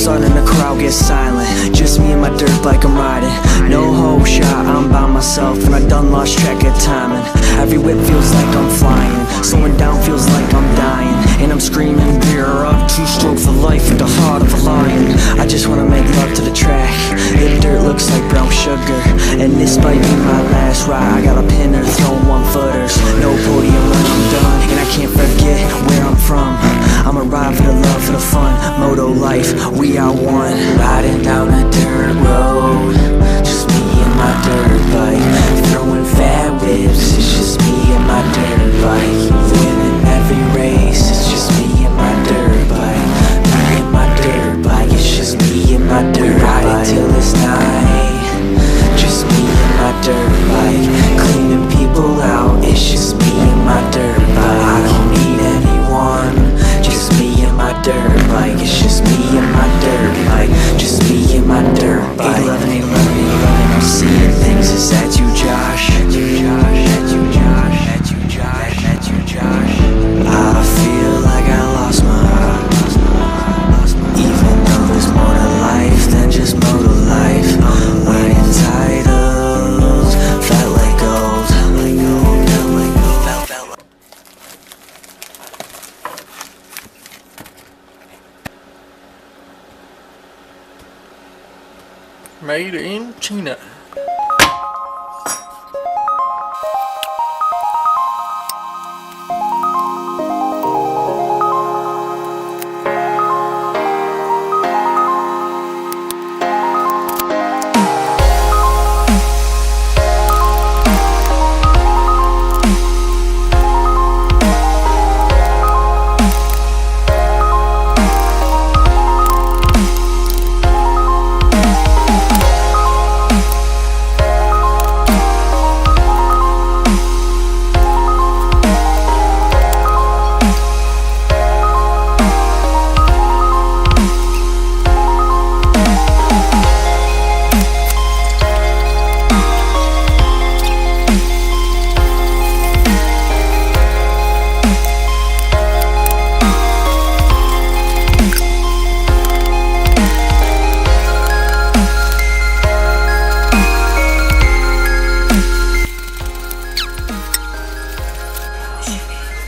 sudden the crowd gets silent. Just me and my dirt bike I'm riding. No whole shot, I'm by myself, and I done lost track of timing. Every whip feels like I'm flying, slowing down feels like I'm dying. And I'm screaming, beer up, two-stroke for life with the heart of a lion. I just wanna make love to the track. The dirt looks like brown sugar, and this might be my last ride. I got a pinner throwing one-footers, no podium when I'm done. And I can't forget where I'm from. I'ma ride for the love, for the fun. Moto life, we are one. Riding down a dirt road, just me and my dirt bike. Throwing fat whips, it's just me and my dirt bike. Winning every race, it's just me and my dirt bike. Me and my dirt bike, it's just me and my dirt bike. Ride till it's night, just me and my dirt bike. Cleaning people out, it's just me and my dirt bike. I don't need anyone, just me and my dirt bike. It's just me and my dirt bike, just me and my dirt bike. 811, 811, 811, I'm seeing things. Is that you, Josh? That you, Josh? That you, Josh? That you, Josh? That you, Josh? I feel like I lost my heart, even though there's more to life than just motor life. We're entitled, felt like gold, felt like Made in China.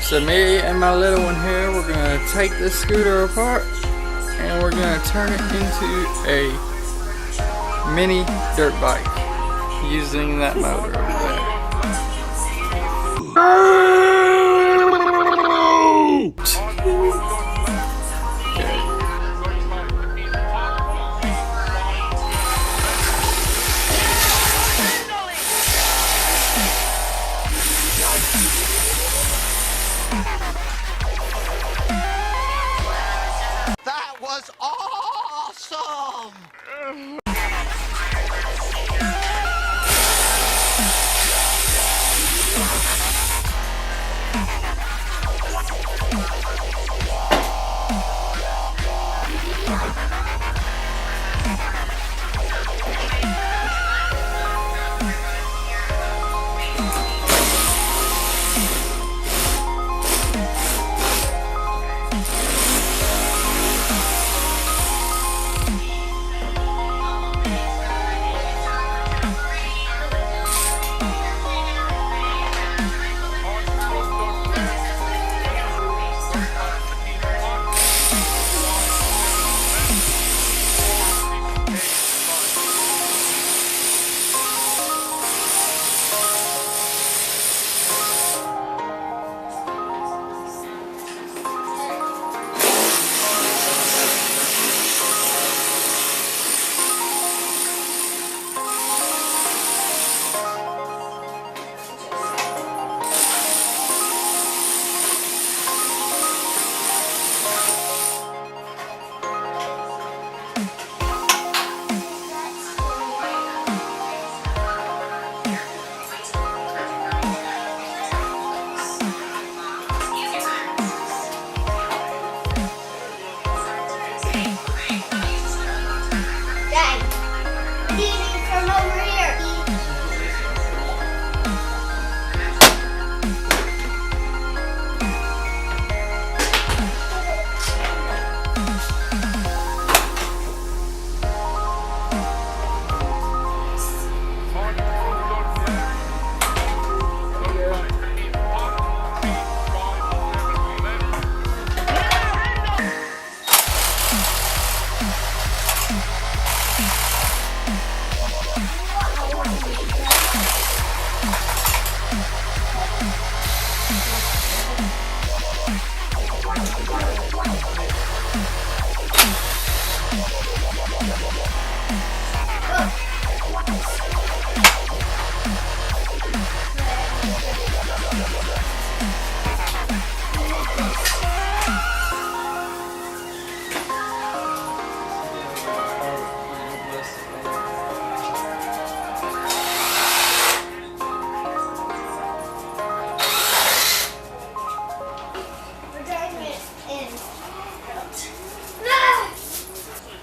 So me and my little one here, we're gonna take this scooter apart and we're gonna turn it into a mini dirt bike using that motor over there. That was awesome!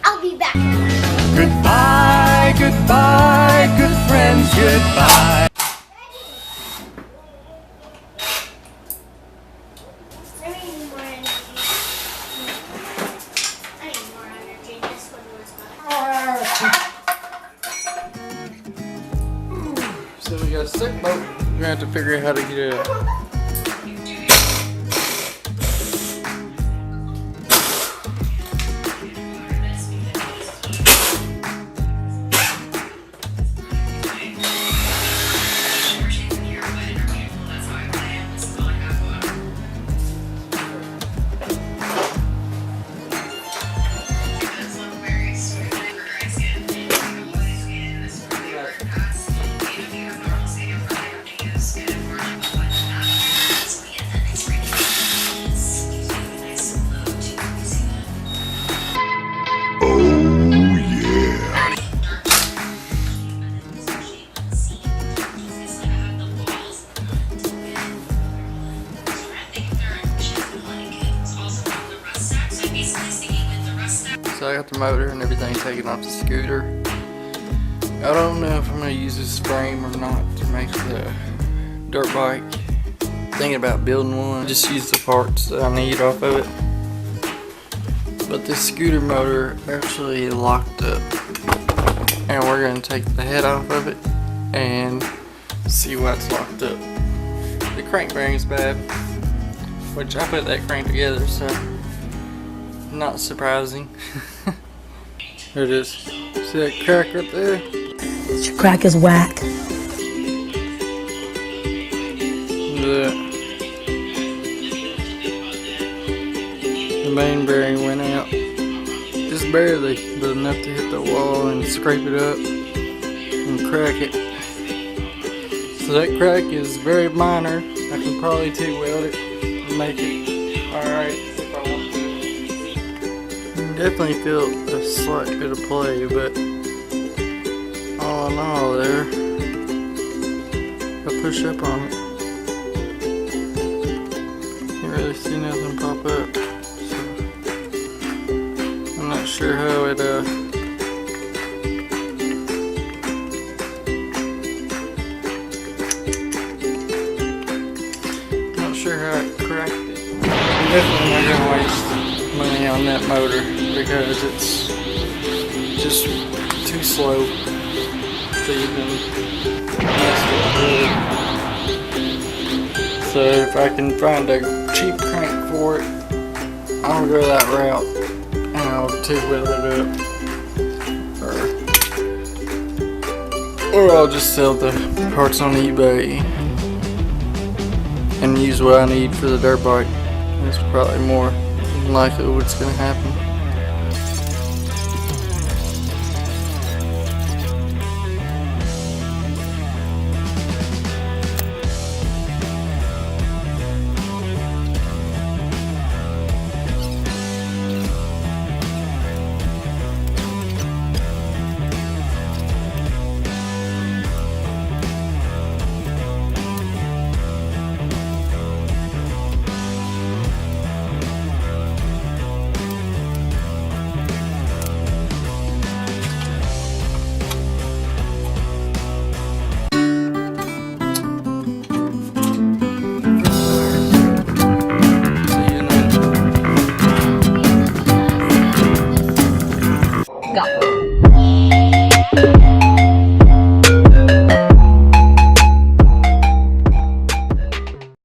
I'll be back. Goodbye, goodbye, good friends, goodbye. I need more energy. I need more energy. This one was mine. So we got a sick boat. We're gonna have to figure out how to get it out. So I got the motor and everything taken off the scooter. I don't know if I'm going to use this frame or not to make the dirt bike. Thinking about building one, just use the parts that I need off of it. But this scooter motor actually locked up, and we're going to take the head off of it and see what's locked up. The crank bearing's bad, which I put that crank together, so not surprising. There it is. See that crack right there? Your crack is whack. Look at that. The main bearing went out. Just barely, but enough to hit the wall and scrape it up and crack it. So that crack is very minor. I can probably TIG weld it and make it alright if I want to. Definitely feel a slight bit of play, but all in all there, if I push up on it, can't really see nothing pop up. So I'm not sure how it not sure how it cracked it. I'm definitely not gonna waste money on that motor because it's just too slow to even mess with. So if I can find a cheap crank for it, I'll go that route and I'll TIG weld it up, or I'll just sell the parts on eBay and use what I need for the dirt bike. That's probably more likely what's going to happen. Go.